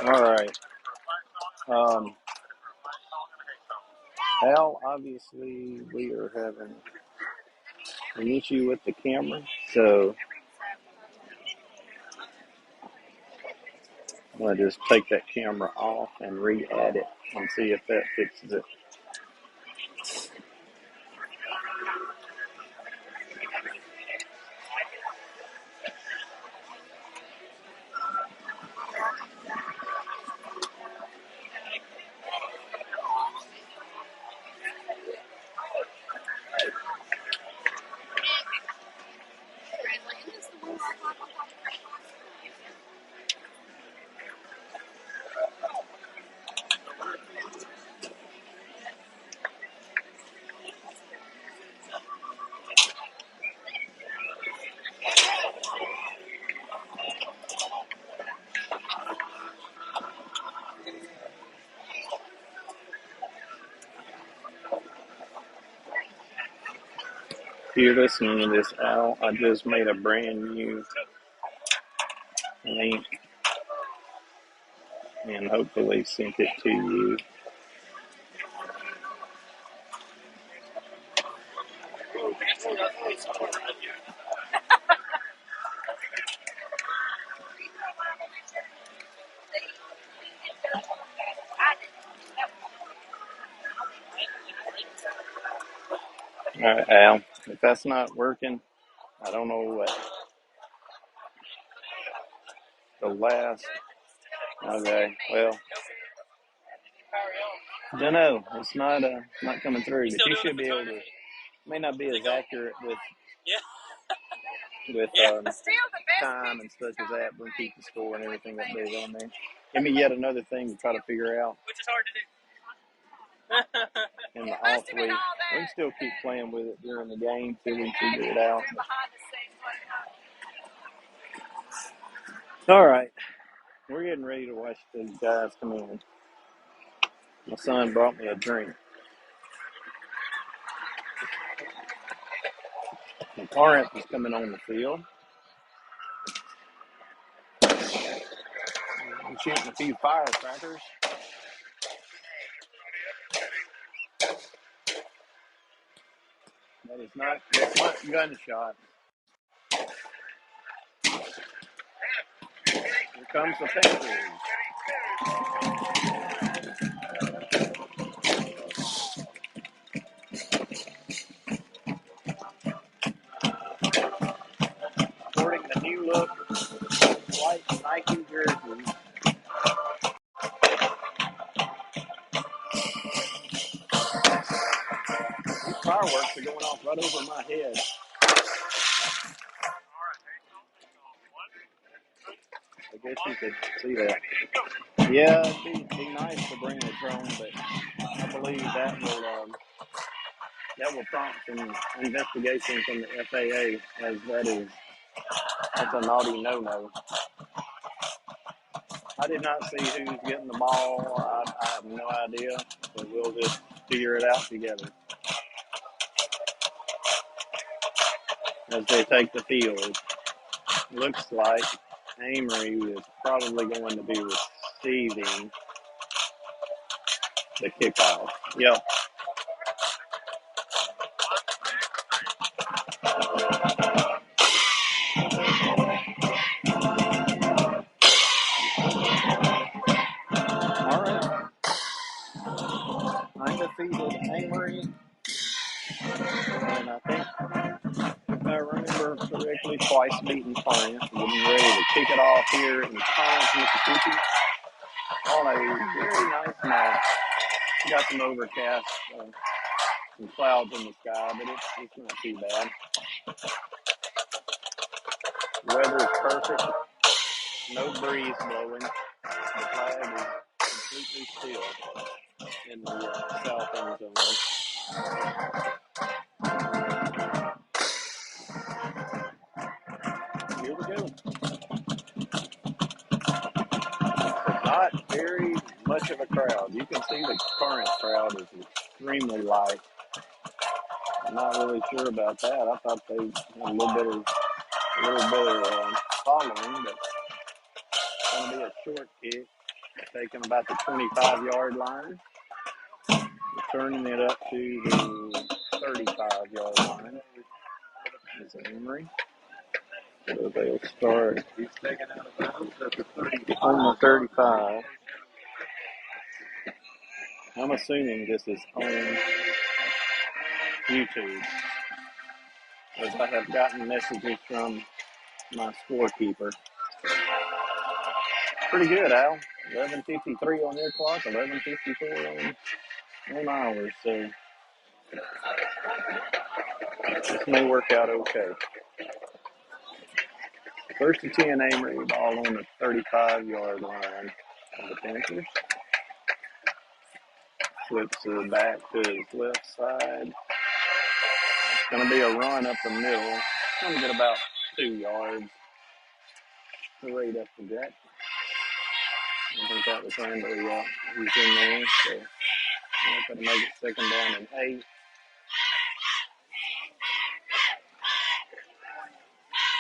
All right. Um, Al, obviously we are having an issue with the camera, so I'm going to just take that camera off and re-add it and see if that fixes it. If you're listening to this, Al, I just made a brand new link and hopefully sent it to you. All right, Al, if that's not working, I don't know what. The last, okay, well, don't know. It's not coming through, but you should be able to. May not be as accurate with time and such as that, but keep the score and everything that goes on there. Give me yet another thing to try to figure out. Which is hard to do. In the off week, we can still keep playing with it during the game till we figure it out. All right, we're getting ready to watch the guys come in. My son brought me a drink. And Corinth is coming on the field. I'm shooting a few firecrackers. That's not gunshot. Here comes the Panthers. Sporting the new look white Nike jerseys. These fireworks are going off right over my head. I guess you could see that. Yeah, it'd be nice to bring a drone, but I believe that will prompt some investigation from the FAA, as that's a naughty no-no. I did not see who's getting the ball. I have no idea, but we'll just figure it out together as they take the field. Looks like Amory is probably going to be receiving the kickoff. Yep. All right. Undefeated Amory. And I think, if I remember correctly, twice beaten Corinth. Getting ready to kick it off here in Corinth, Mississippi. On a very nice night. Got some overcast, some clouds in the sky, but it's not too bad. The weather is perfect. No breeze blowing. The flag is completely still in the south end zone. Here we go. If not, much of a crowd. You can see the Corinth crowd is extremely light. I'm not really sure about that. I thought they had a little bit of following, but it's going to be a short kick, taking about the 25-yard line, turning it up to the 35-yard line. It's Amory. So they'll start on the 35. I'm assuming this is on YouTube, as I have gotten messages from my scorekeeper. Pretty good, Al. 11:53 on their clock, 11:54 on ours. So this may work out okay. First and 10, Amory, ball on the 35-yard line of the Panthers. Flips it back to his left side. It's going to be a run up the middle. It's going to get about 2 yards right up the gut. I think that was Randall. He's in there. So I'm going to make it second down and 8.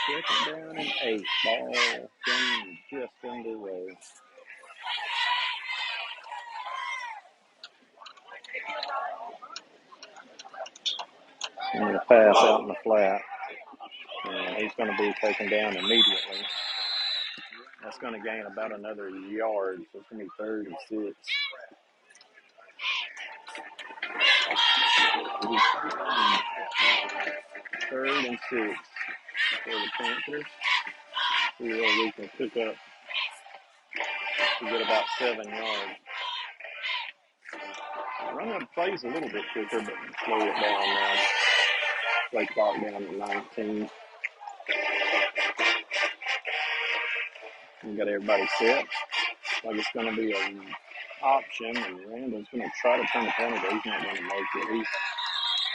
Second down and 8. Ball just underway. And the pass out in the flat. And he's going to be taken down immediately. That's going to gain about another yard. So it's going to be 3rd and 6. Third and 6 for the Panthers. See what we can pick up to get about 7 yards. Run up plays a little bit quicker, but slow it down now. Play clock down at 19. We got everybody set. Like it's going to be an option, and Randall's going to try to turn the corner, but he's not going to make it.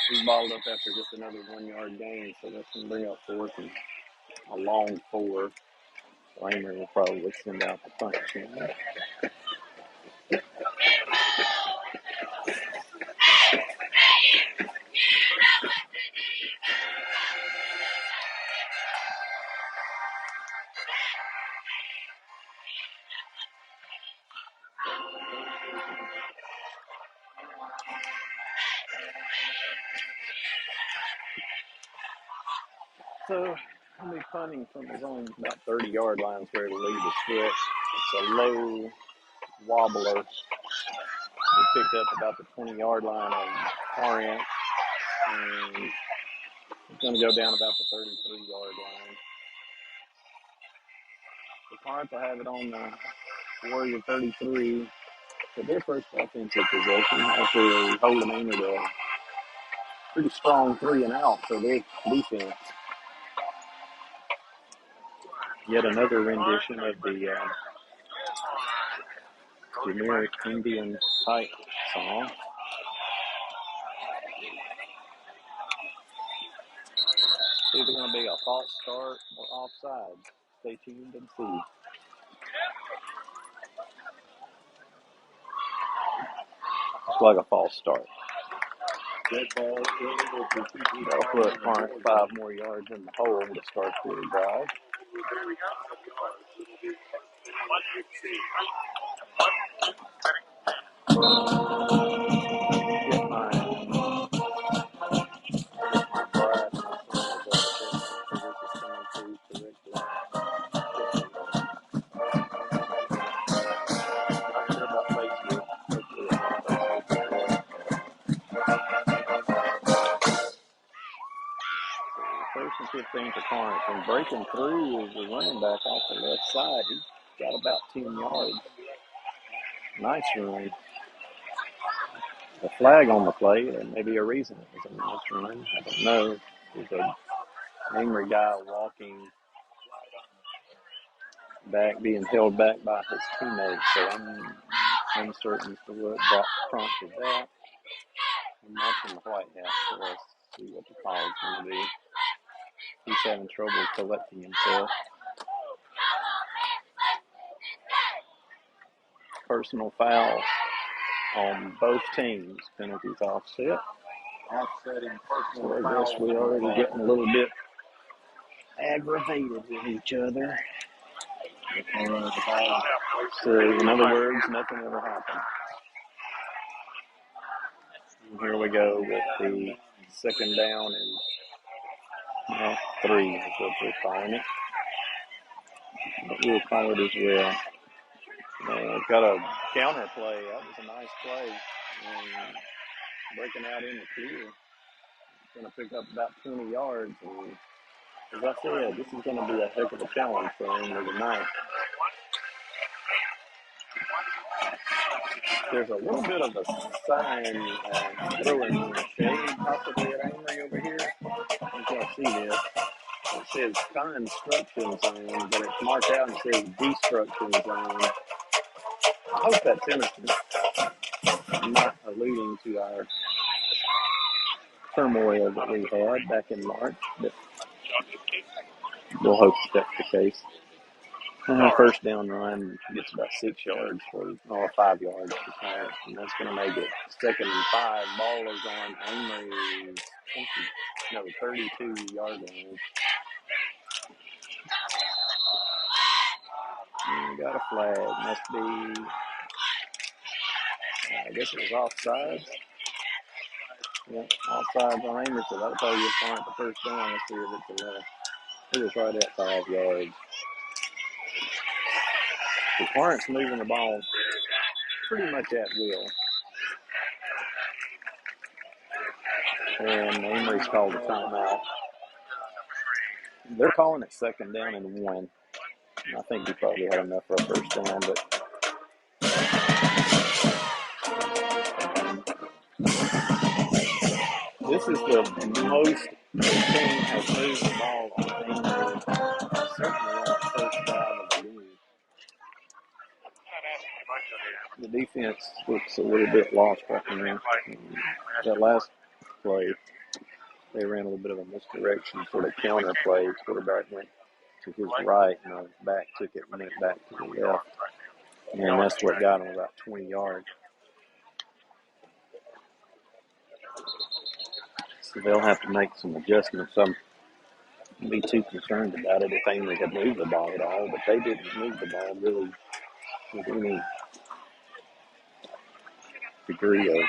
He's balled up after just another 1 yard gain, so that's going to bring up 4th and a long 4. Amory will probably send out the punt team. So he'll be punting from his own about 30-yard line is where to leave the foot. It's a low wobbler. He picked up about the 20-yard line of Corinth, and it's going to go down about the 33-yard line. The Corinth will have it on the Warrior 33 for their first offensive possession after holding Amory to a pretty strong 3 and out for their defense. Yet another rendition of the generic Indian type song. It's either going to be a false start or offside. Stay tuned and see. It's like a false start. They'll put Corinth 5 more yards in the hole to start their drive. Get my bride and my son to this is coming through correctly. Not sure about Facebook. Hopefully it's on Facebook. First and 15 for Corinth. And breaking through is the running back off the left side. He got about 10 yards. Nice run. A flag on the play. There may be a reason it was a nice run. I don't know. There's an angry guy walking back, being held back by his teammates. So I'm uncertain as to what prompted that. I'm watching the White House, so let's see what the call is going to be. He's having trouble collecting himself. personal foul on both teams. Penalties offset. Offsetting So personal I guess foul. we already getting a little bit aggravated with each other. So in other words, nothing ever happened. And here we go with the second down and 3 is what we're calling it. But we'll call it as well. Got a counter play. That was a nice play. And breaking out in the clear. Going to pick up about 20 yards. And as I said, this is going to be a heck of a challenge for him tonight. There's a little bit of a sign throwing in the shade possibly at Amory over here. I think y'all see this. It says construction zone, but it's marked out and says destruction zone. I hope that's innocent. I'm not alluding to our turmoil that we had back in March, but we'll hope that's the case. First down run gets about 6 yards or 5 yards for Corinth, and that's going to make it 2nd and 5. Ball is on Amory's 32-yard line. And got a flag. Must be, I guess it was offsides. Yeah, offsides on Amory, so that'll probably get Corinth the first down. Let's see if it's enough. It was right at 5 yards. The Corinth's moving the ball pretty much at will. And Amory's called a timeout. They're calling it 2nd down and 1. I think we probably had enough for a first down, but this is the most the team has moved the ball on Amory, certainly on the first drive of the game. The defense looks a little bit lost right now. That last play, they ran a little bit of a misdirection for the counter play. Quarterback went to his right, and the back took it and went back to the left. And that's what got him about 20 yards. So they'll have to make some adjustments. I'm be too concerned about it if Amory had moved the ball at all, but they didn't move the ball really with any degree of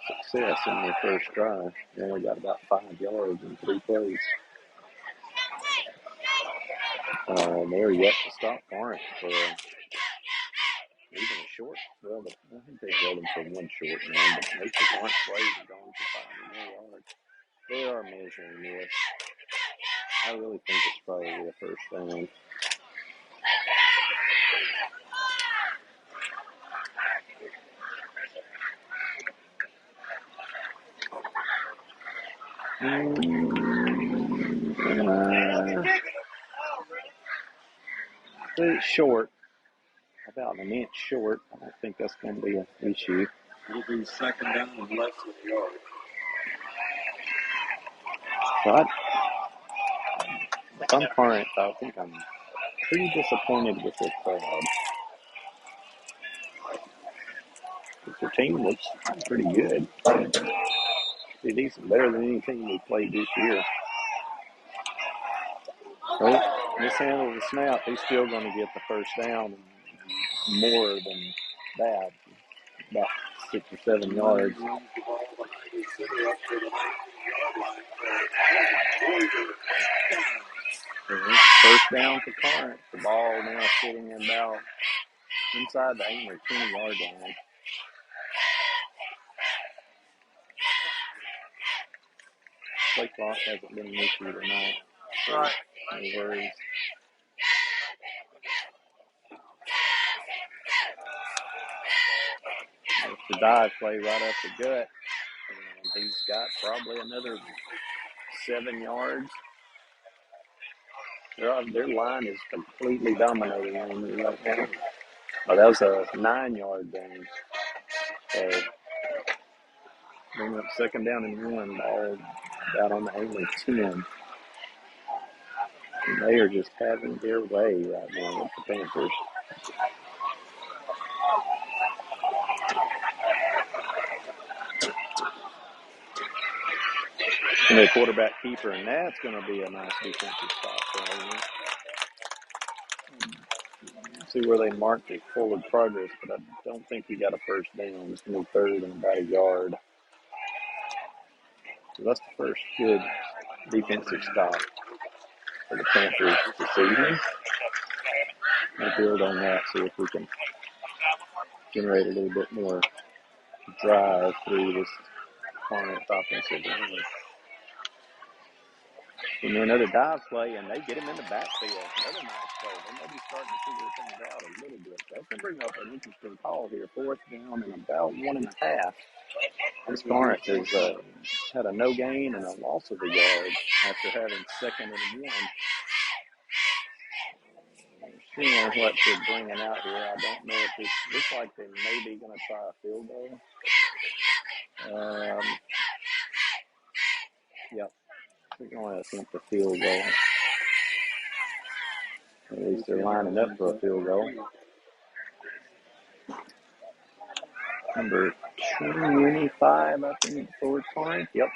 success in their first drive. They only got about 5 yards in 3 plays. They're yet to stop Corinth for even a short. Well, I think they held them for one short run, but most of Corinth's plays are gone for 5 or more yards. They are measuring this. I really think it's probably a first down. It's short, about an inch short. I don't think that's going to be an issue. It'll be 2nd down and less than a yard. But if I'm Corinth, I think I'm pretty disappointed with this crowd. Their team looks pretty good. Pretty decent, better than any team we played this year. So, mishandled the snap. He's still going to get the first down and more than that, about 6 or 7 yards. First down for Corinth. The ball now sitting about inside the Amory 20-yard line. Play clock hasn't been an issue tonight. So no worries. It's the dive play right up the gut. And he's got probably another 7 yards. Their line is completely dominating on me right now. Oh, that was a 9-yard gain. So bring up 2nd down and 1, ball out on the Amory 10. And they are just having their way right now with the Panthers. going to be a quarterback keeper, and that's going to be a nice defensive stop for him. See where they marked it forward progress, but I don't think he got a first down. It's going to be third and about a yard. So that's the first good defensive stop for the Panthers this season. We'll build on that, see if we can generate a little bit more drive through this Corinth offensive line. And then another dive play, and they get him in the backfield. Another nice play. They may be starting to figure things out a little bit. That's going to bring up an interesting call here. Fourth down and about 1.5. This Corinth has had a no gain and a loss of a yard after having second and 1. Seeing what they're bringing out here, I don't know if it looks like they may be going to try a field goal. Yep, they're going to attempt a field goal. At least they're lining up for a field goal. Number 25, I think, for Corinth. Yep.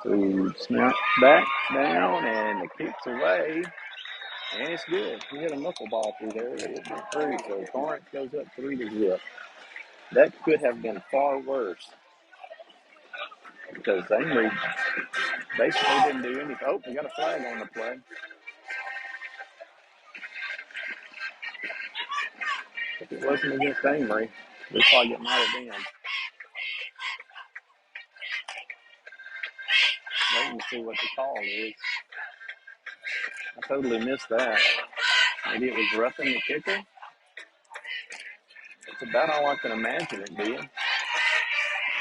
So snap back down, and the kick's away, and it's good. He hit a knuckleball through there, but it went through. So Corinth goes up 3-0. That could have been far worse because Amory basically didn't do anything. Oh, we got a flag on the play. If it wasn't against Amory, looks like it might have been. Waiting to see what the call is. I totally missed that. Maybe it was roughing the kicker. It's about all I can imagine it being.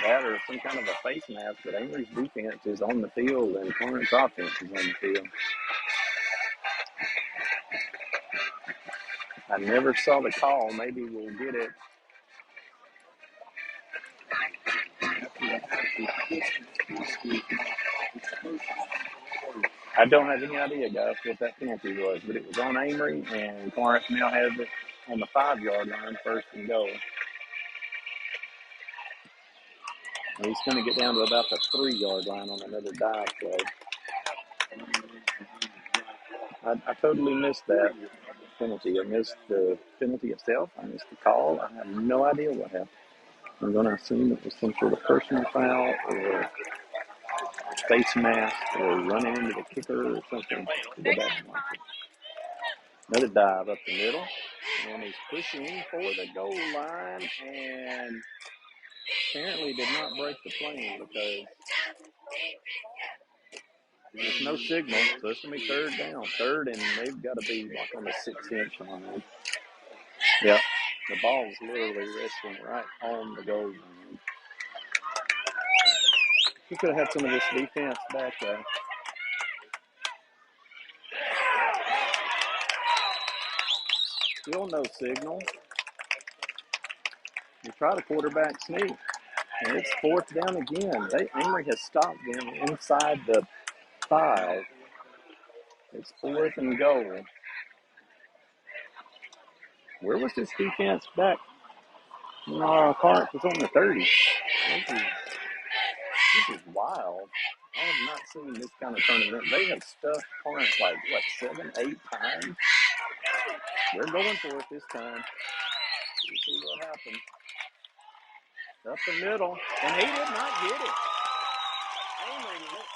That or some kind of a face mask, but Amory's defense is on the field and Corinth's offense is on the field. I never saw the call. Maybe we'll get it. I don't have any idea, guys, what that penalty was, but it was on Amory, and Corinth now has it on the 5-yard line, first and goal. And he's going to get down to about the 3-yard line on another dive play. I totally missed that penalty. I missed the penalty itself. I missed the call. I have no idea what happened. I'm going to assume it was some sort of personal foul or face mask or running into the kicker or something. Go back and watch it. Another dive up the middle, and he's pushing for the goal line, and apparently did not break the plane because there's no signal, so it's going to be third down. Third, and they've got to be like on the 6-inch line. Yep, the ball is literally resting right on the goal line. We could have had some of this defense back there. Still no signal. You try the quarterback sneak, and it's fourth down again. Amory has stopped them inside the 5. It's fourth and goal. Where was this defense back? Corinth was on the 30. This is wild. I have not seen this kind of tournament. They have stuffed Corinth like, 7, 8 times? They're going for it this time. We'll see what happens. Up the middle, and he did not get it.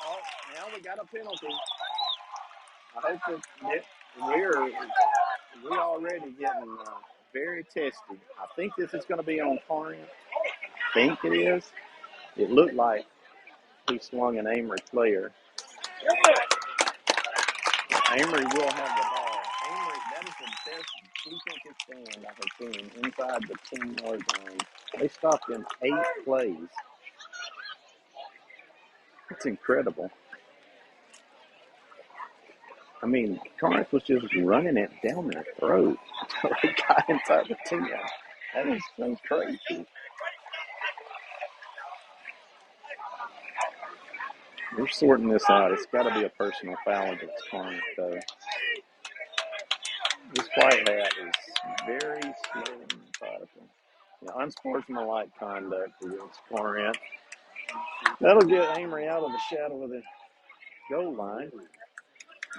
Oh, now we got a penalty. I hope that we're already getting very testy. I think this is going to be on Corinth. I think it is. It looked like he swung an Amory player. Amory will have the ball. Amory, that is the best defensive stand I have seen inside the 10-yard line. They stopped in 8 plays. It's incredible. I mean, Corinth was just running it down their throat until they got inside the 10. That is so crazy. We're sorting this out. It's got to be a personal foul against Corinth, though. This white hat is very slow and methodical. Unsportsmanlike conduct against Corinth. That'll get Amory out of the shadow of the goal line,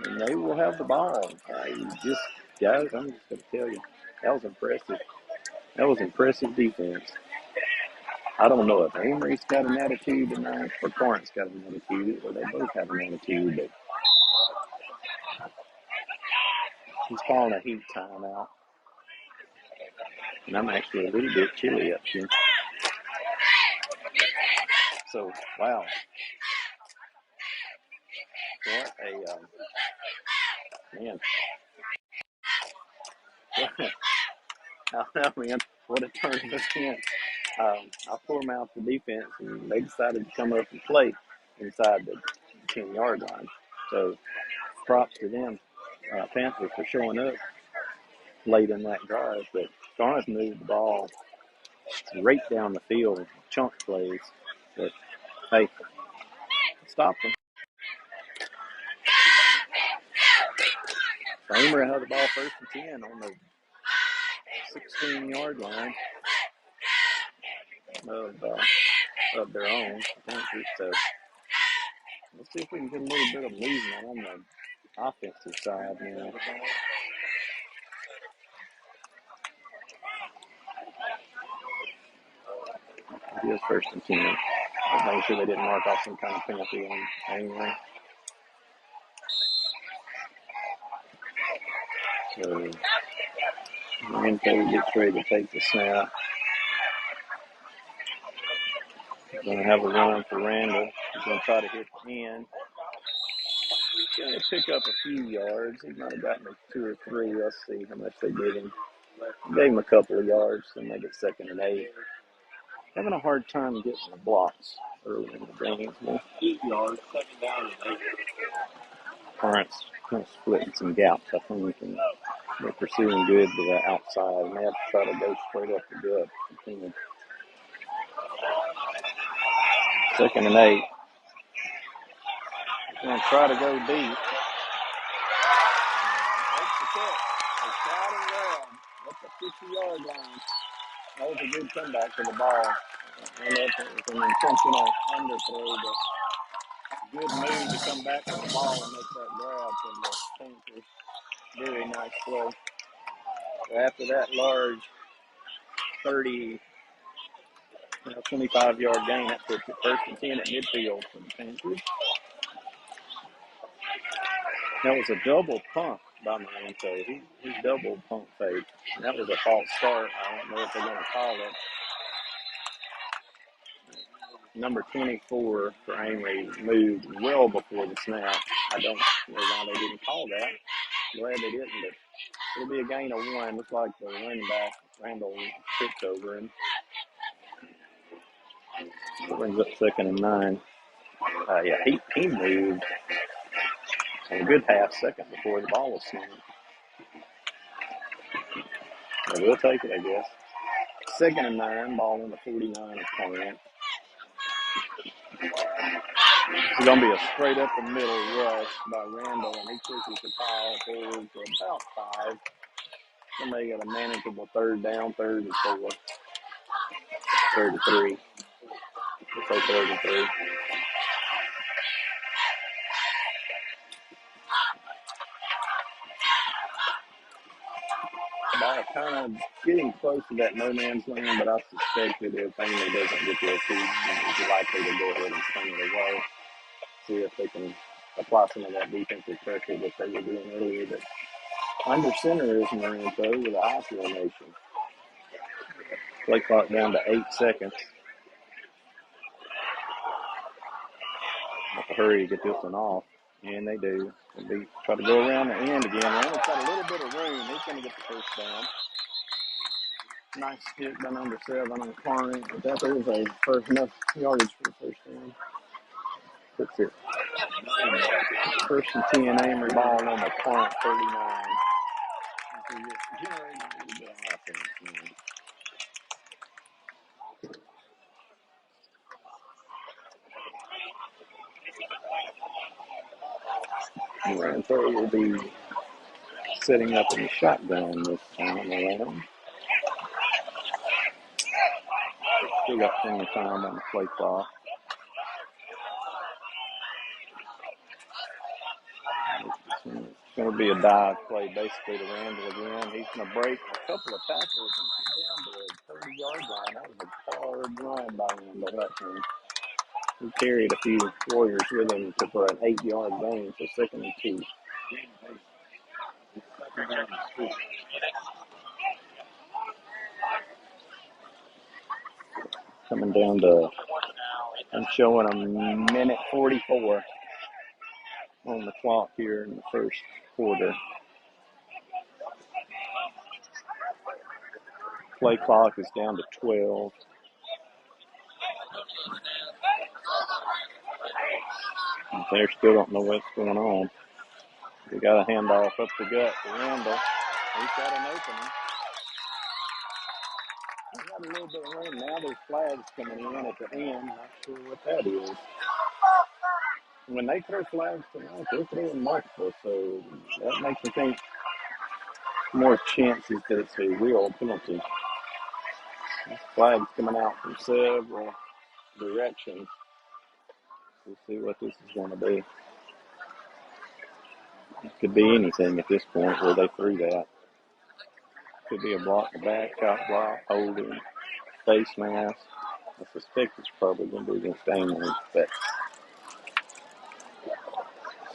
and they will have the ball. Guys, I'm just going to tell you, that was impressive. That was impressive defense. I don't know if Amory's got an attitude tonight or Corinth's got an attitude, or they both have an attitude, but he's calling a heat timeout. And I'm actually a little bit chilly up here. So, wow. What man. Man, what a turn of events. I poured them out the defense, and they decided to come up and play inside the 10-yard line. So, props to them, Panthers, for showing up late in that drive. But Corinth moved the ball right down the field, chunk plays. But, hey, stopped them. Amory had the ball 1st and 10 on the 16-yard line of their own. So let's see if we can get a little bit of movement on the offensive side now. It is 1st and 10. I'll make sure they didn't mark off some kind of penalty on Amory. So Renfro gets ready to take the snap. He's going to have a run for Randall. He's going to try to hit the end. He's going to pick up a few yards. He might have gotten 2 or 3. Let's see how much they gave him. Gave him a couple of yards, then they get 2nd and 8. Having a hard time getting the blocks early in the game. 8 yards, 7 down and 8. Corinth's kind of splitting some gaps, I think, and they're pursuing good to the outside, and they have to try to go straight up the gut. 2nd and 8. Going to try to go deep. Makes the catch. A shot and grab at the 50-yard line. That was a good comeback for the ball. I don't know if it was an intentional underthrow, but good move to come back to the ball and make that grab from the Panthers. Very nice play. After that large 25-yard gain, that puts it 1st and 10 at midfield for the Panthers. That was a double pump by Moranto. He double pump fake. That was a false start. I don't know if they're going to call it. Number 24 for Amory moved well before the snap. I don't know why they didn't call that. Glad they didn't, but it'll be a gain of 1. Looks like the running back, Randall, tripped over him. Brings up 2nd and 9. He moved a good half second before the ball was snapped. So we'll take it, I guess. 2nd and 9, ball on the 49 of Corinth. It's going to be a straight up the middle rush by Randall, and he pushes the pile forward for about 5. Then they got a manageable 3rd down, 3rd and 4, 3rd and 3. Let's say 3rd and 3. Ball kind of getting close to that no man's land, but I suspect that if Amory doesn't get there too, he's likely to go ahead and sling it away. See if they can apply some of that defensive pressure that they were doing earlier. But under center is Moranto with a high formation. Play clock down to 8 seconds. Have to hurry to get this one off. And they do. They try to go around the end again. Randall's got a little bit of room. He's going to get the 1st down. Nice hit by number 7 on Corinth, but that is a first enough yardage for the 1st down. Puts it 1st and 10, Amory ball on the Corinth 39. Generating a little bit of offense. Moranto will be setting up in the shotgun this time around. Still got plenty of time on the play clock. It's going to be a dive play basically to Randall again. He's going to break a couple of tackles and get down to the 30-yard line. That was a hard run by Randall that time. He carried a few Warriors with him for an 8-yard gain for 2nd and 2. Coming down to, I'm showing a minute 44 on the clock here in the first quarter. Play clock is down to 12. They still don't know what's going on. They got a handoff up the gut to Randall. He's got an opening. He's got a little bit of room. Now there's flags coming in at the end. Not sure what that is. When they throw flags tonight, they're throwing multiple, so that makes me think more chances that it's a real penalty. Flags coming out from several directions. We'll see what this is going to be. It could be anything at this point where they threw that. Could be a block the back, chop block, holding, face mask. I suspect it's probably going to be against Amory, but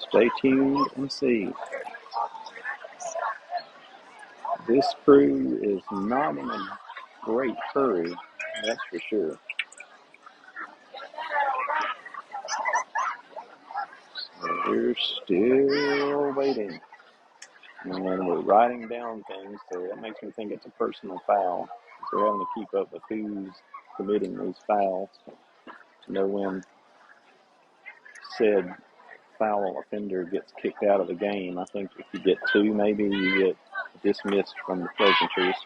stay tuned and see. This crew is not in a great hurry, that's for sure. We're still waiting. And we're writing down things, so that makes me think it's a personal foul. So we're having to keep up with who's committing these fouls to know when said foul offender gets kicked out of the game. I think if you get 2, maybe you get dismissed from the pleasantries.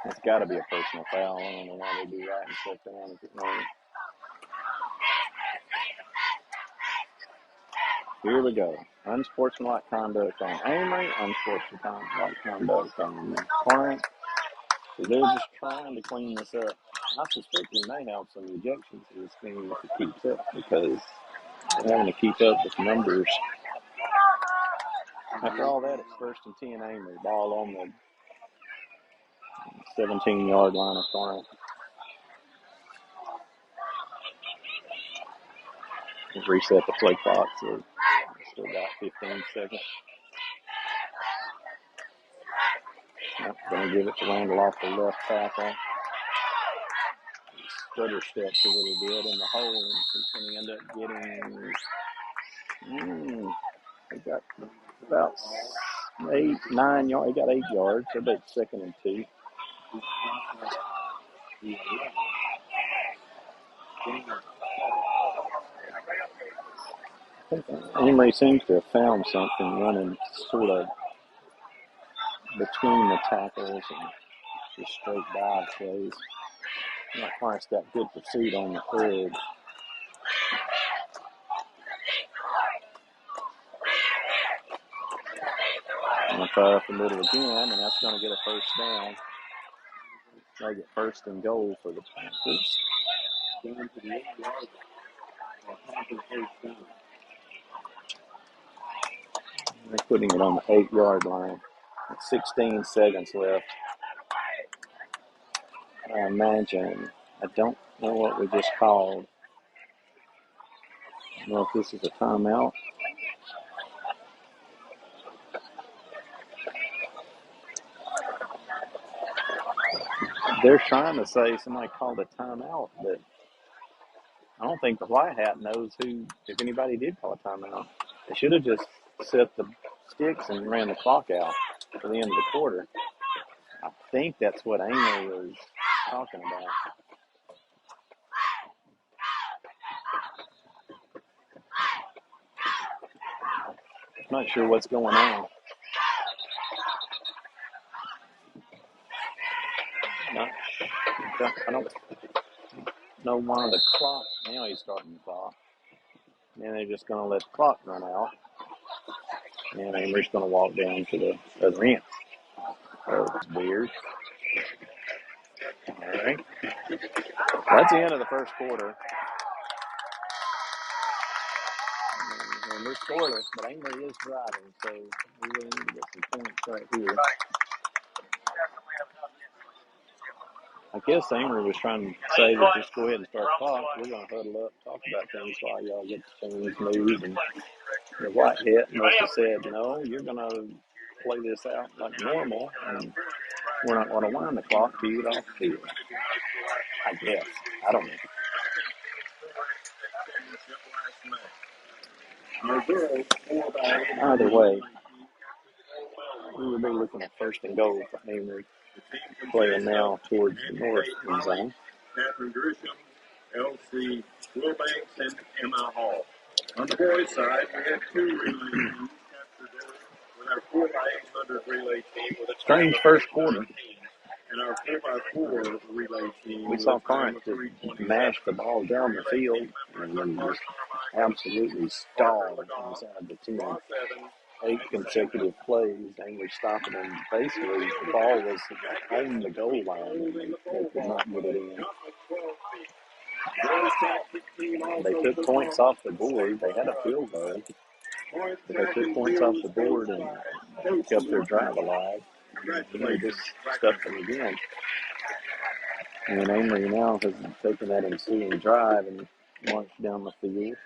It's got to be a personal foul. I don't know why they'd be writing stuff down if it won't. Here we go. Unsportsmanlike conduct on Amory, unsportsmanlike conduct on Corinth. So they're just trying to clean this up. I suspect we may have some ejections in this thing if it keeps up because they're having to keep up with numbers. After all that, it's 1st and 10 Amory. Ball on the 17-yard line of Corinth. We've reset the play clock, so still got 15 seconds. Yep, going to give it to Randall off the left tackle. Stutter steps a little bit in the hole, and he's going to end up getting, he got about 8, 9 yards. He got 8 yards, so about 2nd and 2. I think Amory seems to have found something running sort of between the tackles and just straight dive plays. Clarence got good pursuit on the edge. I'm going to try up the middle again, and that's going to get a first down. Make it 1st and goal for the Panthers. Down to the 8-yard line. They're putting it on the 8-yard line. 16 seconds left. I imagine. I don't know what we just called. I don't know if this is a timeout. They're trying to say somebody called a timeout, but I don't think the white hat knows if anybody did call a timeout. They should have just set the sticks and ran the clock out for the end of the quarter. I think that's what Amy was talking about. Not sure what's going on. I don't know why the clock. Now he's starting the clock. And they're just going to let the clock run out. And Amory's going to walk down to the other end. Oh, it's weird. All right. That's the end of the first quarter. And they're scoreless, but Amory is driving, so we really need to get some points right here. I guess Amory was trying to say that just go ahead and start the clock. We're going to huddle up, talk about things while y'all get the things moved. And the white hat must have said, no, you're going to play this out like normal, and we're not going to wind the clock till you get off the field. I guess. I don't know. Either way, we would be looking at first and goal for Amory, playing now towards the north end zone. Catherine Grisham, L.C. Wilbanks, and Emma Hall. On the boys' side, we have 2 relay teams with our 4x800 relay team with a strange first quarter. And our 4x4 relay team. We saw Corinth just mash the ball down the field and then just absolutely stalled inside the 10. 8 consecutive plays, Amory stopping them. Basically, the ball was on the goal line and they could not get it in. They took points off the board. They had a field goal, but they took points off the board and kept their drive alive. And they just stuffed them again. And Amory now has taken that ensuing drive and marched down the field,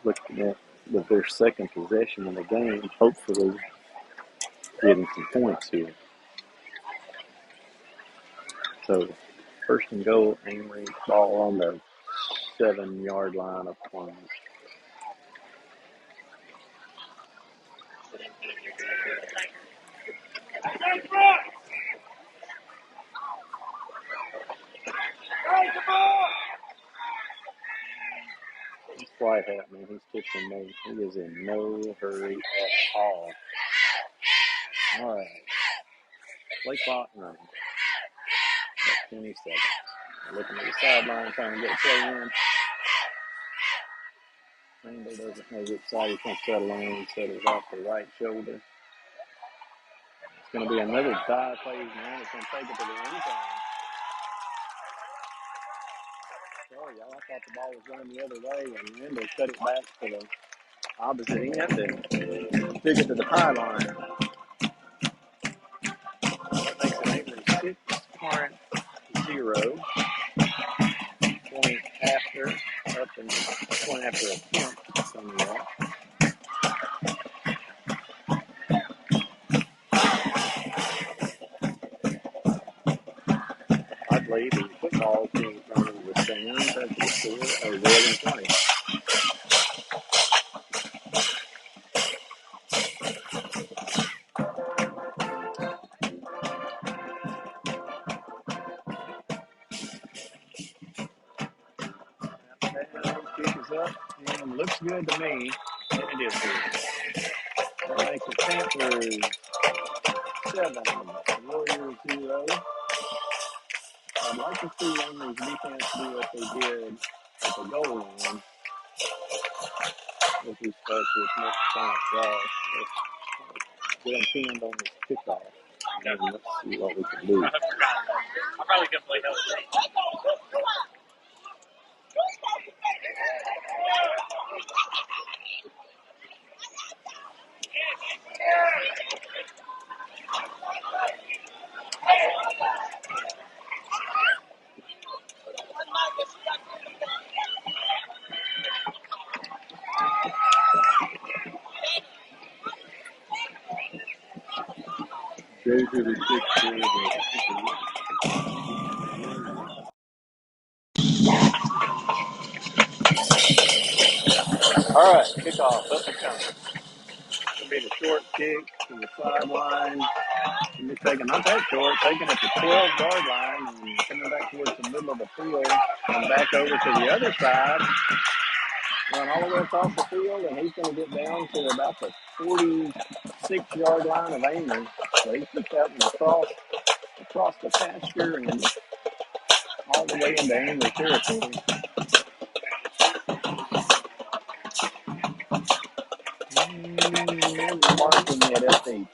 looking at with their second possession in the game, hopefully getting some points here. So, first and goal, Amory, ball on the 7-yard line of play. This white hat, man, he's kicking me. He is in no hurry at all. All right. Play clock running. About 20 seconds. Looking at the sideline, trying to get a play in. Rainbow doesn't know which side he's going to settle on. He settles off the right shoulder. It's going to be another dive play, man. It's going to take it to the end zone. Sorry, y'all. I thought the ball was going the other way, and Rainbow cut it back to the opposite end and took it to the pylon. That makes it Amory 6, Corinth 0. Point after, up and point after a attempt from that. I believe the football being thrown in the stands at the score of 11-20. Kick is up and looks good to me, and it is good. That makes it Panthers 7, Warriors 0. I'd like to see Amory's defense do what they did at the goal line with respect to next time draw. Get them pinned on this kickoff. And let's see what we can do. I probably could play hell. Go to the 6 All right, kickoff up and coming. It'll be the short kick to the sideline. And we're taking, not that short, taking it to 12-yard line and coming back towards the middle of the field and back over to the other side. Run all the way across the field, and he's going to get down to about the 46-yard line of Amory. So he's just out and across the pasture and all the way into Amory territory. Marking it at the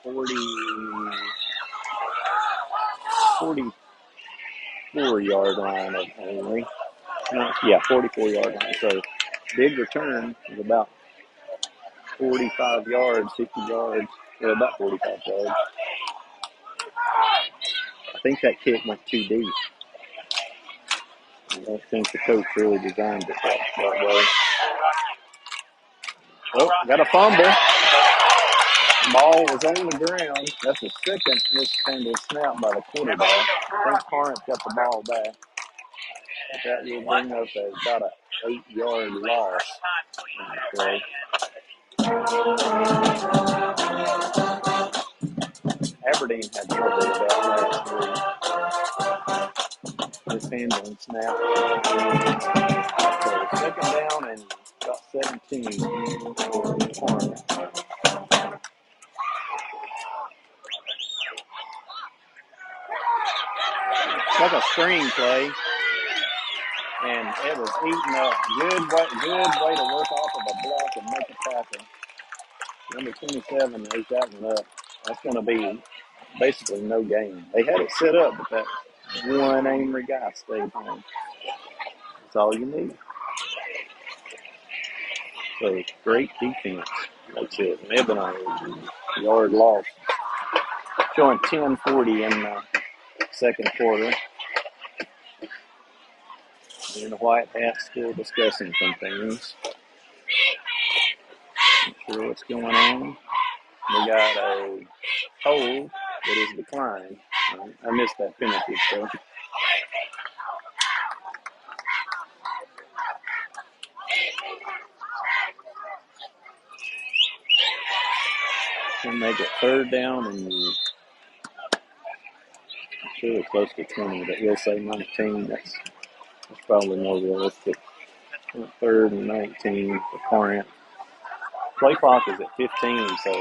44-yard line of Amory. No, yeah, 44-yard line. So big return of about 45 yards, 50 yards, well, about 45 yards. I think that kick went too deep. I don't think the coach really designed it that way. Oh, got a fumble. Ball was on the ground. That's the second mishandled snap by the quarterback. I think Corinth got the ball back. That will bring up about an 8-yard loss on the play. Aberdeen had trouble with that last week. Mishandling snap. So second down and about 17 for Corinth. It's like a screen play. And it was eating up. Good way to work off of a block and make a tackle. Number 27 ate that one up. That's going to be basically no gain. They had it set up, but that one Amory guy stayed home. That's all you need. So great defense. That's it. May have been a yard loss. Showing 10:40 in the second quarter. And the White Hats still discussing some things. Not sure what's going on. We got a hold that is declined. I missed that penalty, so. We'll make it third down and I'm sure it's close to 20, but he'll say 19. That's probably more realistic. Third and 19 for Corinth. Play clock is at 15, so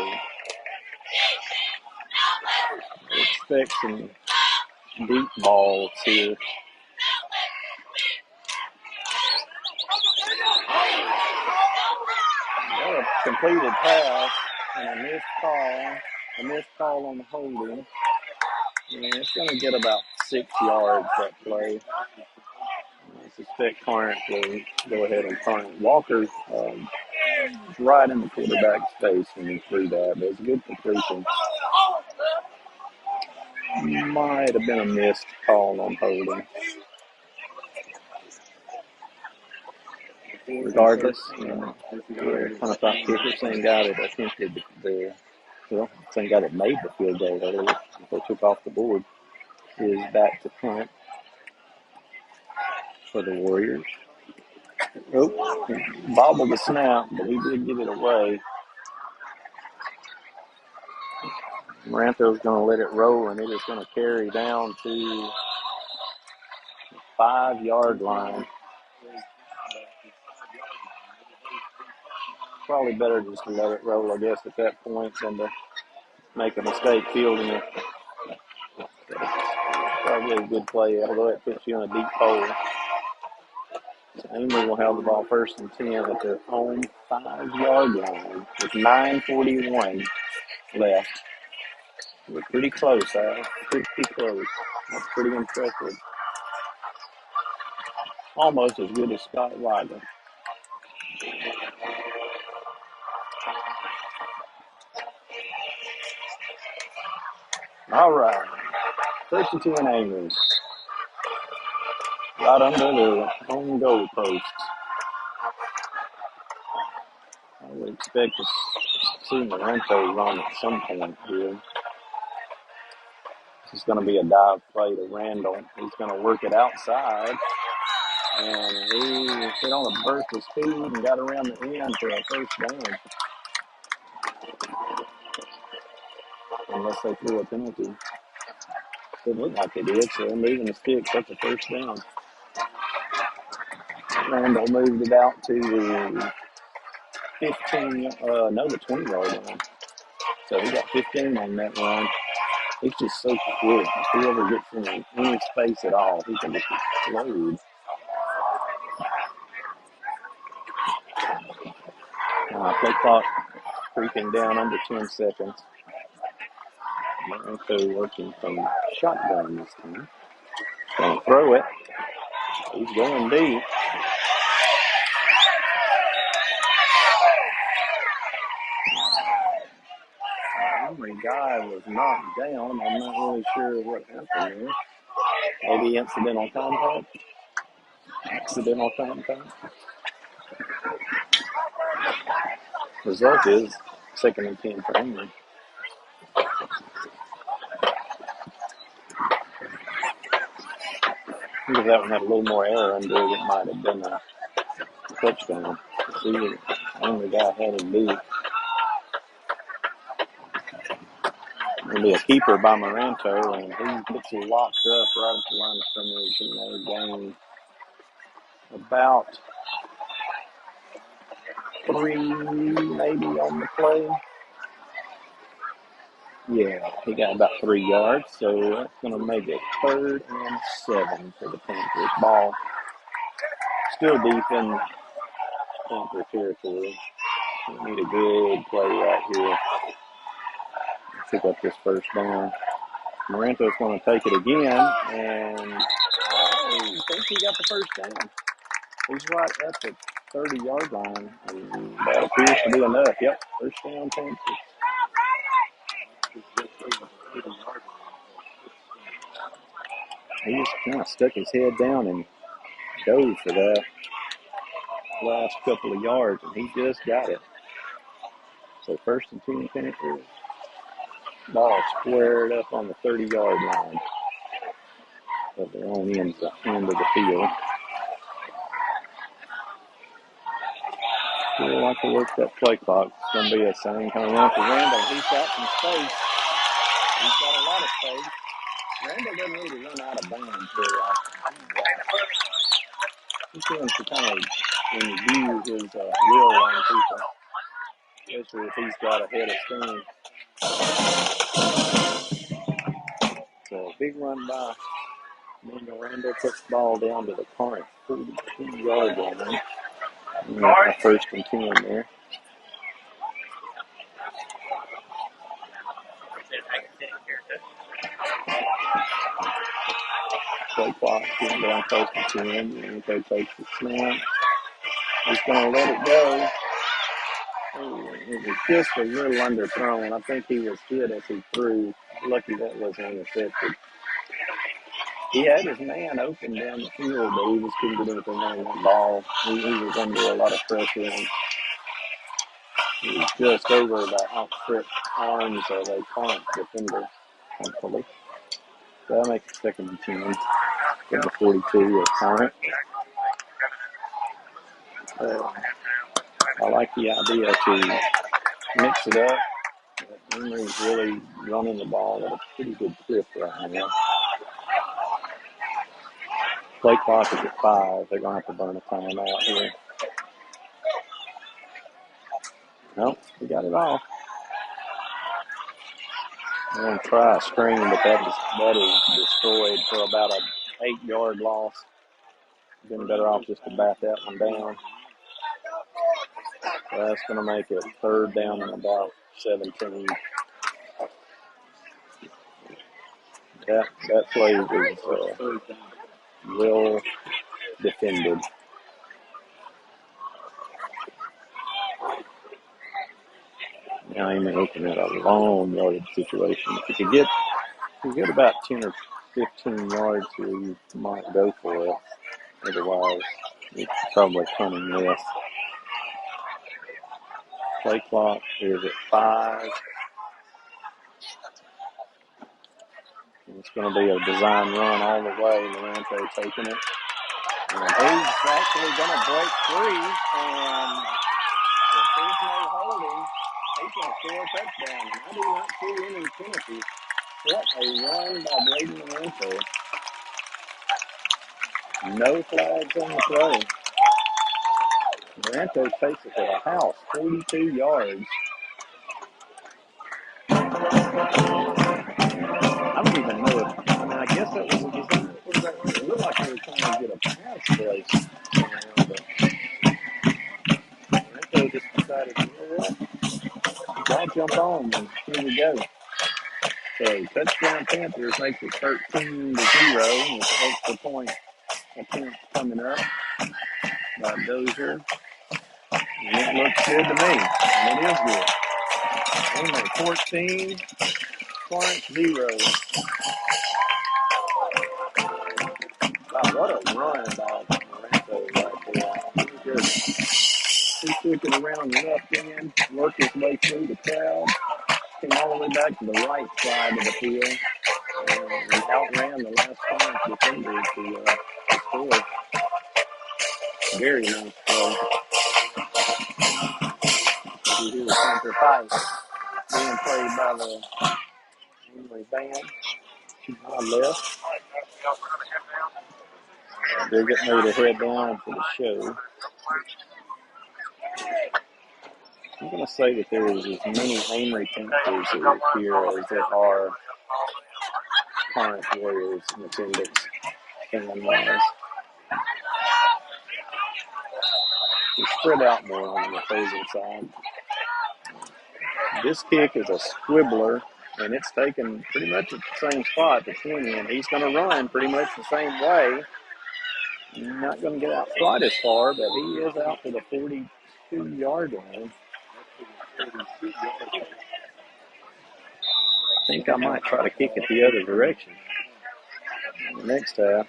expect some deep balls here. Got a completed pass and a missed call on the holding. And it's going to get about 6 yards that play. I suspect Corinth will go ahead and punt. Walker right in the quarterback's face when he threw that. But it's a good completion. Might have been a missed call on holding. Regardless, kind of thought kicker, same guy that attempted same guy that made the field goal earlier before took off the board, is back to punt for the Warriors. Oh, bobbled the snap, but he did give it away. Maranto's going to let it roll, and it is going to carry down to the 5-yard line. Probably better just to let it roll, I guess, at that point than to make a mistake fielding it. Probably a good play, although it puts you in a deep hole. So Amory will have the ball first and 10 at their own 5-yard line with 9:41 left. We're pretty close, Al. Pretty close. That's pretty impressive. Almost as good as Scott Weiler. All right. First and 10 Amory. Right under the home goal post. I would expect to see Maranto run at some point here. This is going to be a dive play to Randall. He's going to work it outside. And he hit on a burst of speed and got around the end for a first down. Unless they threw a penalty. Didn't look like they did, so they're moving the sticks. That's a first down. Randall moved it out to the the 20-yard line. So he got 15 on that run. He's just so quick. If he ever gets in any space at all, he can just explode. Play clock creeping down under 10 seconds. Maranto working from shotgun this time. Gonna throw it. He's going deep. guy was knocked down. I'm not really sure what happened there. Maybe incidental contact? Accidental contact? Result is 2nd and 10 for Amory. I think if that one had a little more air under it, it might have been a touchdown. See, the only guy had him beat. It'll be a keeper by Moranto, and he gets locked up right at the line of scrimmage, and they gain about 3 maybe on the play. Yeah, he got about 3 yards, so that's going to make it 3rd and 7 for the Panthers. Ball still deep in Panther territory. We need a good play right here to pick up this first down. Moranto's going to take it again, and I think he got the first down. He's right at the 30-yard line, and that appears to be enough. Yep, first down, Panthers. He just kind of stuck his head down and dove for that last couple of yards, and he just got it. So 1st and 10 Panthers. Ball squared up on the 30-yard line of their own end of the field. Still like to work that play clock. It's going to be a same kind of run for Randall. He's got some space. He's got a lot of space. Randall doesn't really run out of bounds very often. He tends to kind of imbue his will on people, especially if he's got a head of steam. So big run by Randall, puts the ball down to the Corinth 42-yard line. And a 1st and 10 there. Play clock getting down close to 10. And he takes the snap. He's going to let it go. Oh, it was just a little underthrown. I think he was hit as he threw. Lucky that wasn't intercepted. He had his man open down the field, but he just couldn't get anything on that ball. He was under a lot of pressure, and he was just over the outstretched arms of a Corinth defender, thankfully. So that makes it 2nd and 10 for the 42 of Corinth. I like the idea to mix it up. Amory's really running the ball at a pretty good clip right now. Play clock is at 5. They're going to have to burn a timeout here. Nope, we got it off. I'm going to try a screen, but that is destroyed for about an 8-yard loss. Been better off just to bat that one down. So that's going to make it 3rd down and about 17. That play was well defended. Now he may open at a long yardage situation. If you get about 10 or 15 yards here, you might go for it. Otherwise, it's probably punting less. Play clock is at 5. It's going to be a design run all the way. Moranto taking it. And he's actually going to break free. And if there's no holding, he's going to score a touchdown. And I do not see any penalties. What a run by Braden Moranto. No flags on the play. Moranto takes it to the house, 42 yards. I don't even know if, I guess that was a design. It looked like they were trying to get a pass play. But Moranto just decided, you know what? I'll jump on, and here we go. So, touchdown Panthers makes it 13-0 with extra point attempt coming up by Dozier. And it looks good to me. And it is good. Amory 14, Corinth 0. Wow, what a run by Lorenzo right there. He took it around the left end, worked his way through the crowd, came all the way back to the right side of the field, and outran the last Corinth defender to score. Very nice play. You hear the center fight being played by the Amory band. To my left. They're getting ready to head down for the show. I'm going to say that there is as many Amory Panthers here as there are Corinth Warriors in attendance, fan-wise. They're spread out more on the opposing side. This kick is a squibbler, and it's taken pretty much at the same spot, the 20, and he's going to run pretty much the same way. Not going to get out quite as far, but he is out to the 42-yard line. I think I might try to kick it the other direction in the next half.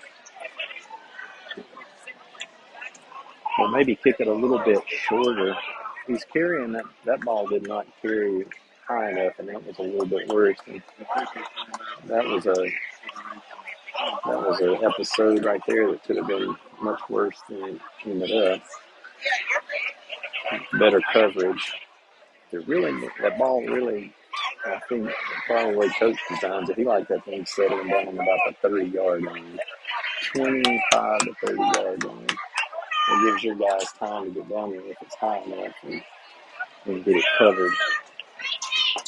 Or maybe kick it a little bit shorter. He's carrying that ball did not carry high enough, and that was a little bit worrisome. That was an episode right there that could have been much worse than it ended up. Better coverage. That ball really, I think, probably coach designs it. He liked that thing settling down about the 30-yard line, 25 to 30-yard line. It gives your guys time to get down there if it's high enough and get it covered.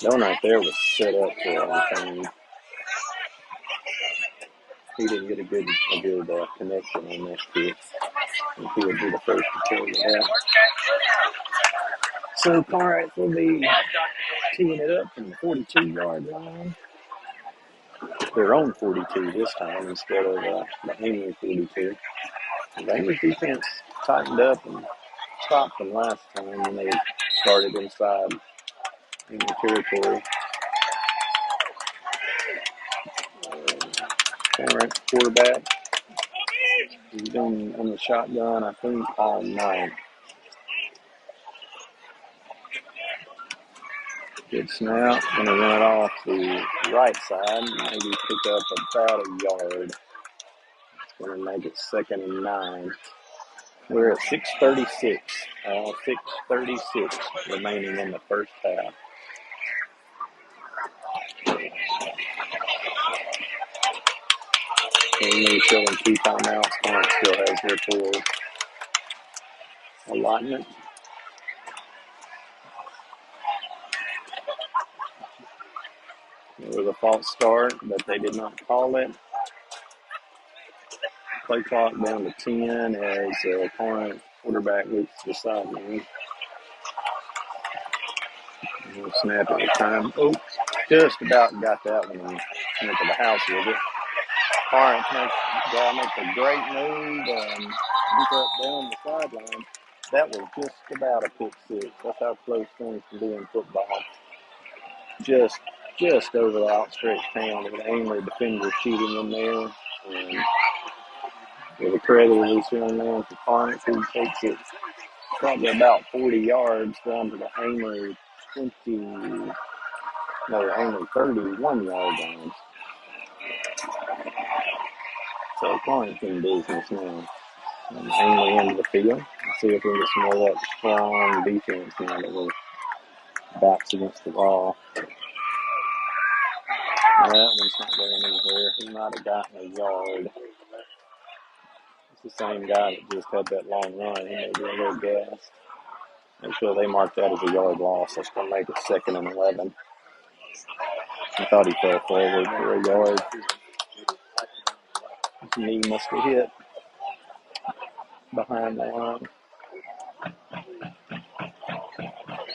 That one right there was set up for a long time. He didn't get a good connection on that kick. And he would be the first to tell you that. So Corinth will be teeing it up from the 42-yard line. Their own 42 this time instead of the Amory 42. The Amory defense tightened up and stopped them last time when they started inside Amory territory. Corinth quarterback. He's been on the shotgun, I think, all night. Good snap. Going to run it off the right side. Maybe pick up about a yard. Going to make it 2nd and 9. We're at 6:36. 6:36 remaining in the first half. Amory showing 2 timeouts. Corinth still has their full allotment. It was a false start, but they did not call it. Play clock down to 10 as Corinth quarterback leaps to the sideline. Snap at the time. Oh, just about got that one into the house with it. Corinth makes a great move and ends up down the sideline. That was just about a pick six. That's how close things can be in football. Just over the outstretched hand of an Amory defender shooting in there. And with a credit release young man for Corinth, who takes it probably about 40 yards down to the Amory 31-yard line. So Corinth in business now. And Amory into the field. Let's see if we can get some more of that strong defense now that we're backs against the wall. That one's not going anywhere. He might have gotten a yard. It's the same guy that just had that long run. He may be a little gassed. Make sure they mark that as a yard loss. That's going to make it 2nd and 11. I thought he fell forward for a yard. His knee must have hit behind the line.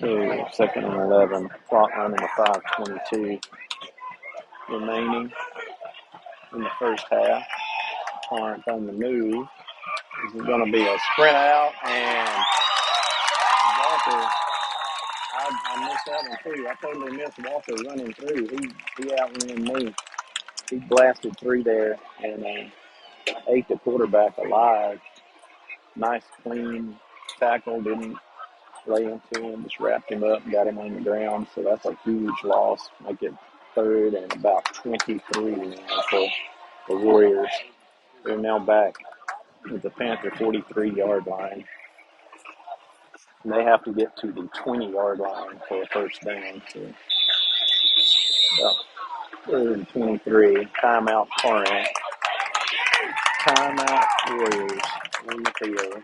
So 2nd and 11. Clock running to 5:22 remaining in the first half. Corinth on the move. This is going to be a sprint out, and Walker I missed that one too. I totally missed Walker running through. He outran me. He blasted through there and ate the quarterback alive. Nice clean tackle. Didn't lay into him. Just wrapped him up and got him on the ground. So that's a huge loss. Make it third and about 23 now for the Warriors. They're now back at the Panther 43-yard line. And they have to get to the 20-yard line for a first down. So about third and 23. Timeout Corinth. Timeout Warriors on the field.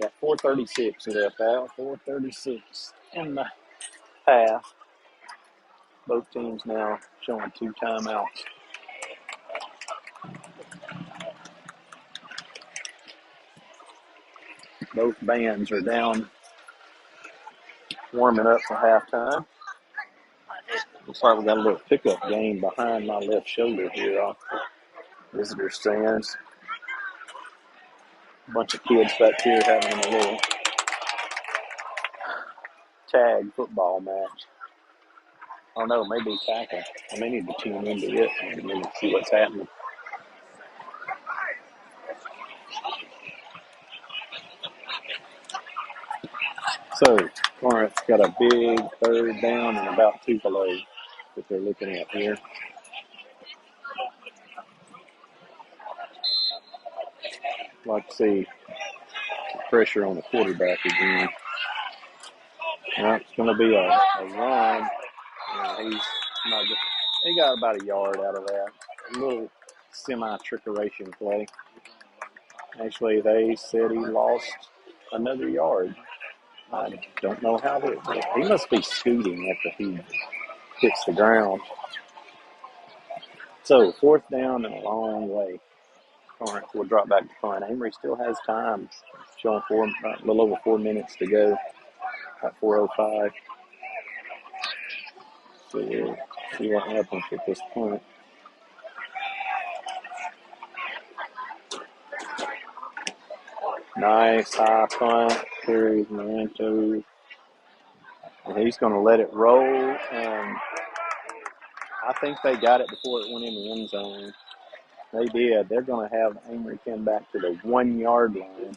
Got 4:36 left out. 4:36 in the half. Both teams now showing 2 timeouts. Both bands are down warming up for halftime. Looks like we got a little pickup game behind my left shoulder here off the visitor stands. A bunch of kids back here having a little tag football match. Oh no, maybe tackle. I may need to tune into it and see what's happening. So, Corinth's got a big third down and about 2 below that they're looking at here. Like to see pressure on the quarterback again. Well, it's going to be a run. He got about a yard out of that. A little semi-trickeration play. Actually, they said he lost another yard. I don't know how he must be scooting after he hits the ground. So, fourth down and a long way. Corinth will drop back to punt. Amory still has time. Showing a little over 4 minutes to go at 4:05. So we'll see what happens with this punt. Nice high punt. Carries Maranto. And he's going to let it roll. And I think they got it before it went in the end zone. They did. They're going to have Amory come back to the 1 yard line.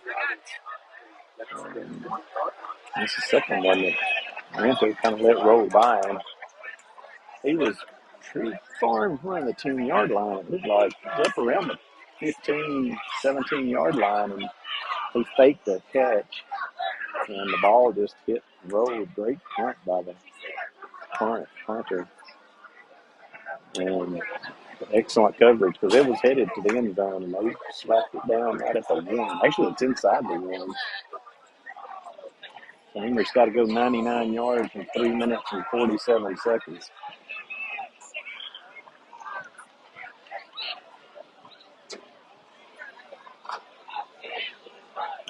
And this is the second one that Maranto kind of let roll by him. He was pretty far in front of the 10 yard line. It looked like up around the 15, 17 yard line. And he faked the catch. And the ball just hit and rolled. Great punt by the punter. And excellent coverage because it was headed to the end zone and they slapped it down right at the 1. Actually, it's inside the 1. So Amory's got to go 99 yards in 3 minutes and 47 seconds.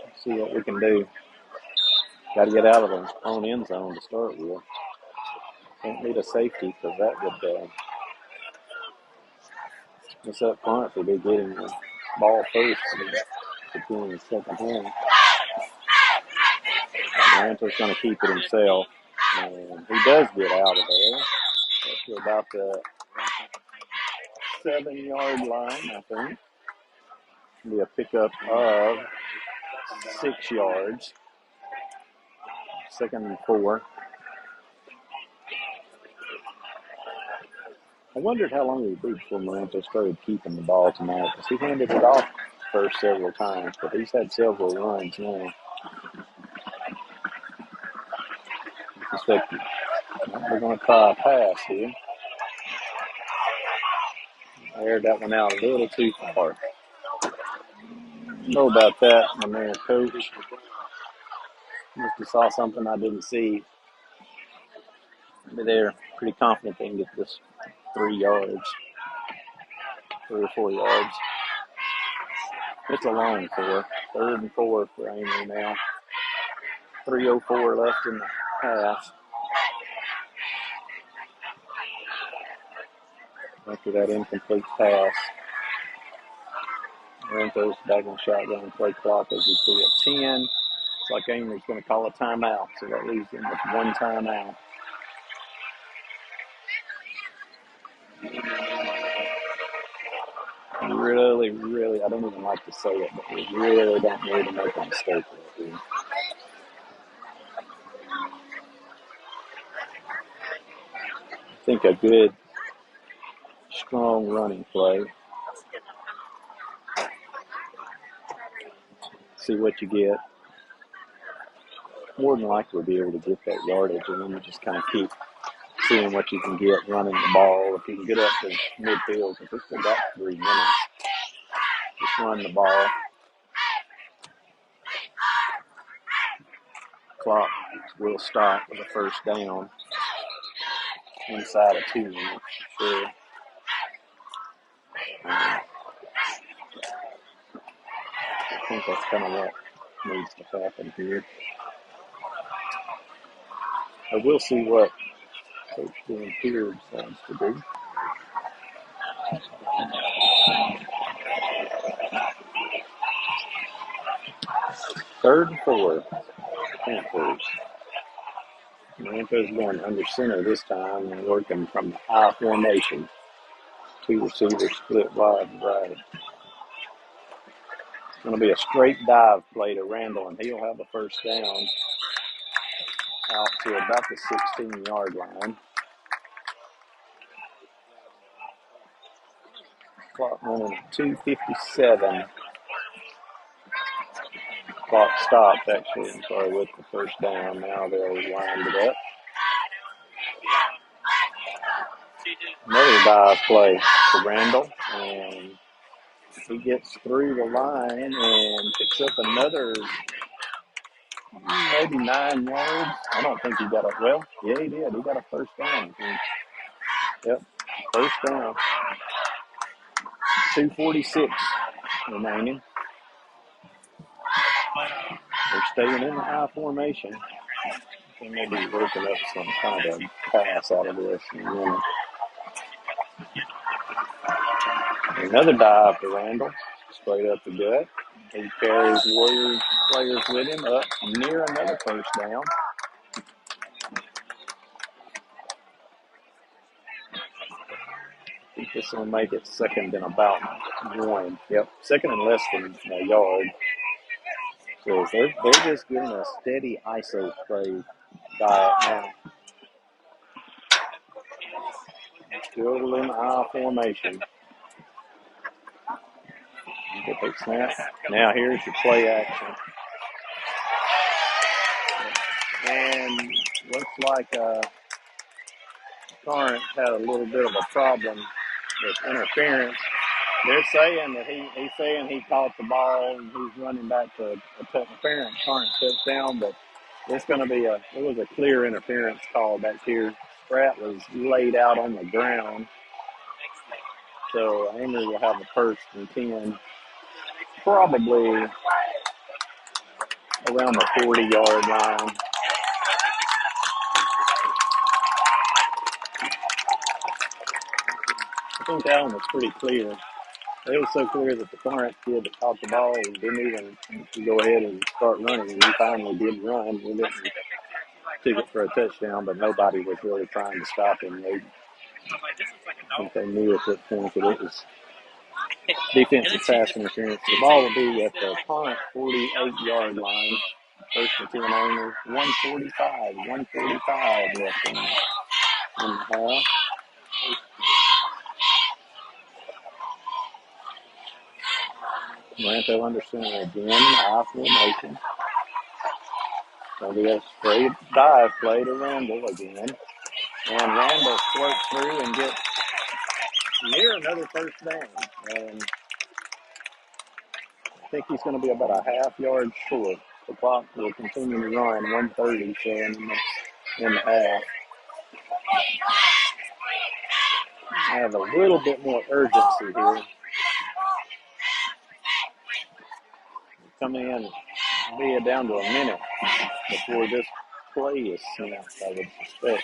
Let's see what we can do. Got to get out of the own end zone to start with. Can't need a safety because that would mess up punt. They'll be getting the ball first between the second hand. Maranto's going to keep it himself. And he does get out of there. Up to about the 7 yard line, I think. It'll be a pickup of 6 yards. 2nd and 4. I wondered how long it would be before Maranto started keeping the ball tonight because he handed it off first several times, but he's had several runs now. I suspect they're going to try a pass here. I aired that one out a little too far. Know about that, my man coach. Must have saw something I didn't see. But they're pretty confident they can get this 3 yards, 3 or 4 yards. It's a long 4. 3rd and 4 for Amory now. 3:04 left in the half. After that incomplete pass, Maranto's back in shotgun play clock as we see at 10. Looks like Amory's going to call a timeout, so that leaves him with one timeout. Really, I don't even like to say it, but we really don't need to make a mistake right here. I think a good, strong running play. See what you get. More than likely be able to get that yardage, and then you just kind of keep seeing what you can get running the ball. If you can get up to midfield, because we've still got 3 minutes, just run the ball. Clock will stop with a first down inside of 2 minutes, sure. I think that's kind of what needs to happen here. I will see what Coach Dan Pierce wants to do. Third and 4, Panthers. Manco's going under center this time and working from the high formation. 2 receivers split wide and right. It's going to be a straight dive play to Randall, and he'll have the first down out to about the 16-yard line. Clock running at 2:57. Clock stopped, actually, I'm sorry, with the first down. Now they'll wind it up. Another dive play to Randall, and he gets through the line and picks up another maybe 9 yards. I don't think he got it. Well, yeah, he did. He got a first down. Yep, first down. 2:46 remaining. They're staying in the high formation. They may be working up some kind of pass out of this in a minute. Another dive to Randall, straight up the gut. He carries Warriors players with him up near another first down. I think this will make it second and about 1. Yep, second and less than a yard. So they're just getting a steady ISO play diet now. Still in high formation. Get their snap. Now here's your play action. And looks like Corinth had a little bit of a problem with interference. They're saying that he's saying he caught the ball and he's running back to a interference. Corinth touchdown, but it's going to be it was a clear interference call back here. Pratt was laid out on the ground. So Amory will have a first and 10, probably around the 40-yard line. I think that one was pretty clear. It was so clear that the Corinth kid that caught the ball didn't even go ahead and start running. He finally did run. He didn't took it for a touchdown, but nobody was really trying to stop him. I think they knew at that point that it was defensive pass interference. The ball will be at the Corinth 48-yard line. First and 10 owner. 145 left in the half. Moranto under center again, I formation. So we have a straight dive play to Randall again. And Randall squirts through and gets near another first down. And I think he's going to be about a half yard short. The clock will continue to run, 1:30 showing in the half. I have a little bit more urgency here. Coming in, be down to a minute before this play is snapped, I would suspect.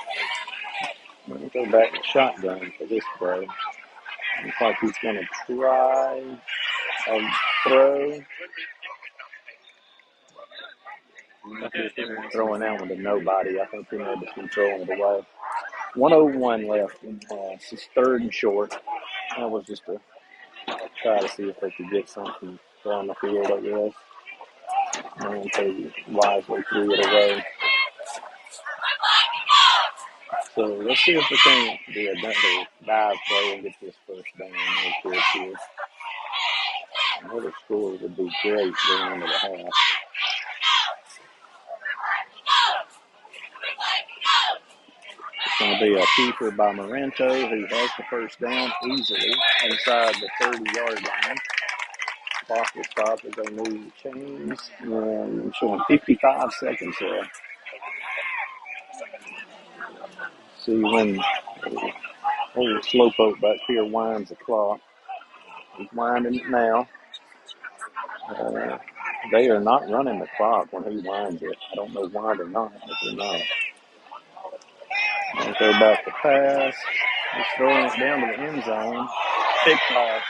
Let me go back to shotgun for this play. Looks like he's going to try a throw. Throwing that one to nobody. I think he may have been throwing it away. 1:01 left in the half. It's 3rd and short. That was just to try to see if they could get something on the field, I guess. And they wisely threw it away. So let's see if we can do another dive play and get this first down real quick here. Another score would be great going into the half. It's going to be a keeper by Morento, who has the first down easily inside the 30-yard line. Clock will stop as they move the chains. And I'm showing 55 seconds there. See when old Slowpoke back here winds the clock. He's winding it now. They are not running the clock when he winds it. I don't know why they're not, but they're not. And go back to pass. He's throwing it down to the end zone. Picked off.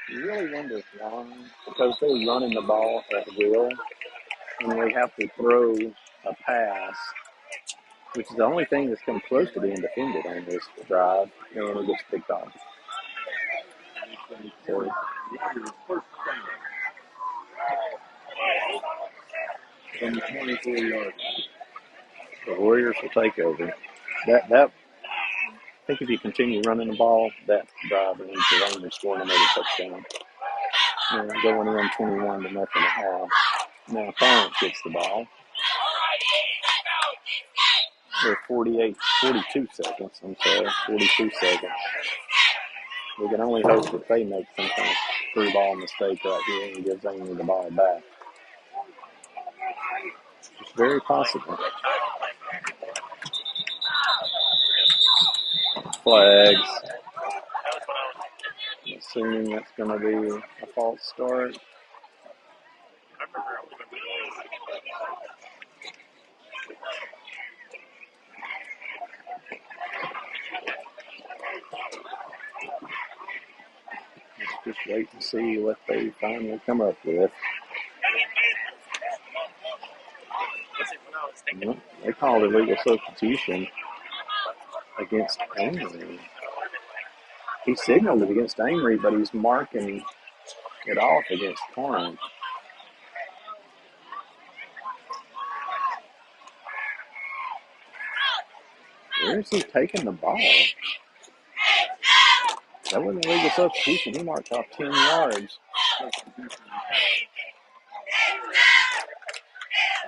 You really wonder why. Because they're running the ball at will, and we have to throw a pass, which is the only thing that's come close to being defended on this drive, and it gets picked off. So, From the 24-yard. the Warriors will take over. I think if you continue running the ball, that drive ends with only scoring another touchdown. And going in 21-0 at half. Now Corinth gets the ball. They're 42 seconds. I'm sorry, 42 seconds. We can only hope that they make some kind of through ball mistake right here and gives Amory the ball back. It's very possible. Flags. Assuming that's going to be a false start. Let's just wait and see what they finally come up with. They called illegal substitution against Amory. He signaled it against Amory, but he's marking it off against Corinth. Where is he taking the ball? That wasn't a legal substitution. He marked off 10 yards.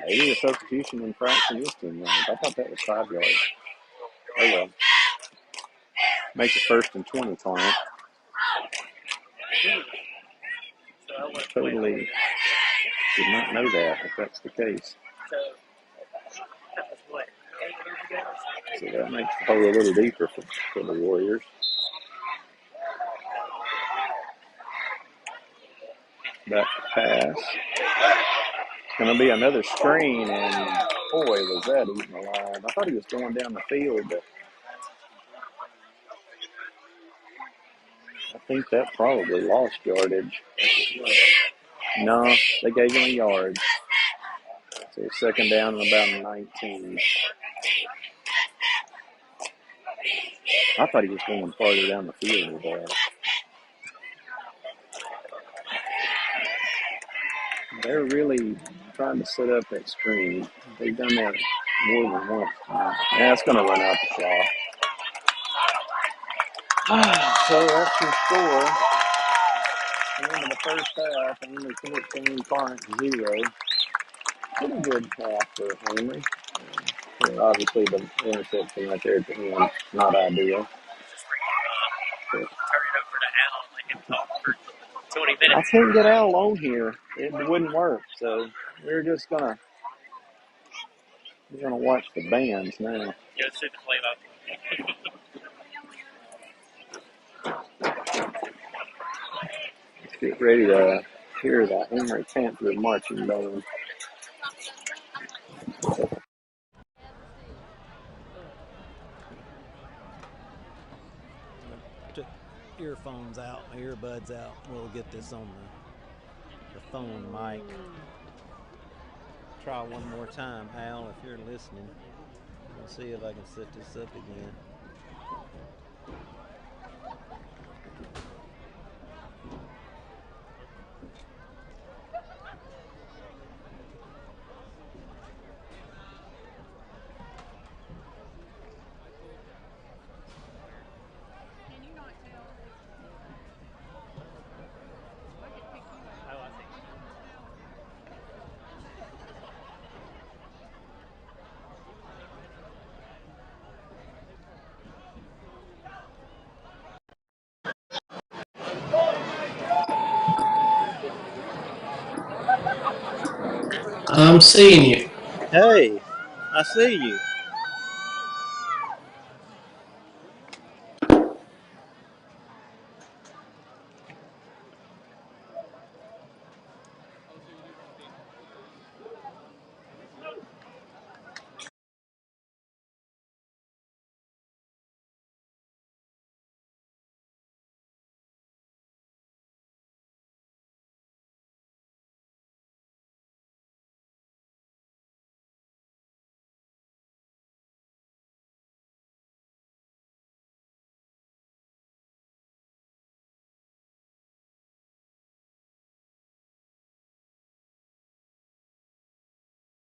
Maybe a substitution infraction is 10 yards. I thought that was 5 yards. Oh well. Makes it 1st and 20, Corinth. Totally did not know that, if that's the case. So that makes the hole a little deeper for the Warriors. Back to pass. It's going to be another screen, and boy, was that eating alive. I thought he was going down the field, but I think that probably lost yardage. No, they gave him a yard. So 2nd down and about 19. I thought he was going farther down the field with that. They're really trying to set up that screen. They've done that more than once. Yeah, it's going to run out the clock. So that's your score. At the end of the first half, Amory 14, Corinth 0. Pretty good half for Amory. Obviously, the interception right there at the end, not ideal. But I couldn't get Al on here. It wouldn't work. So we're just gonna watch the bands now. Let's get ready to hear the Amory Panther marching band. Took earphones out, my earbuds out. We'll get this on the phone mic. Try one more time, Al, if you're listening. I'll see if I can set this up again. Oh, I see. I'm seeing you. Hey, I see you.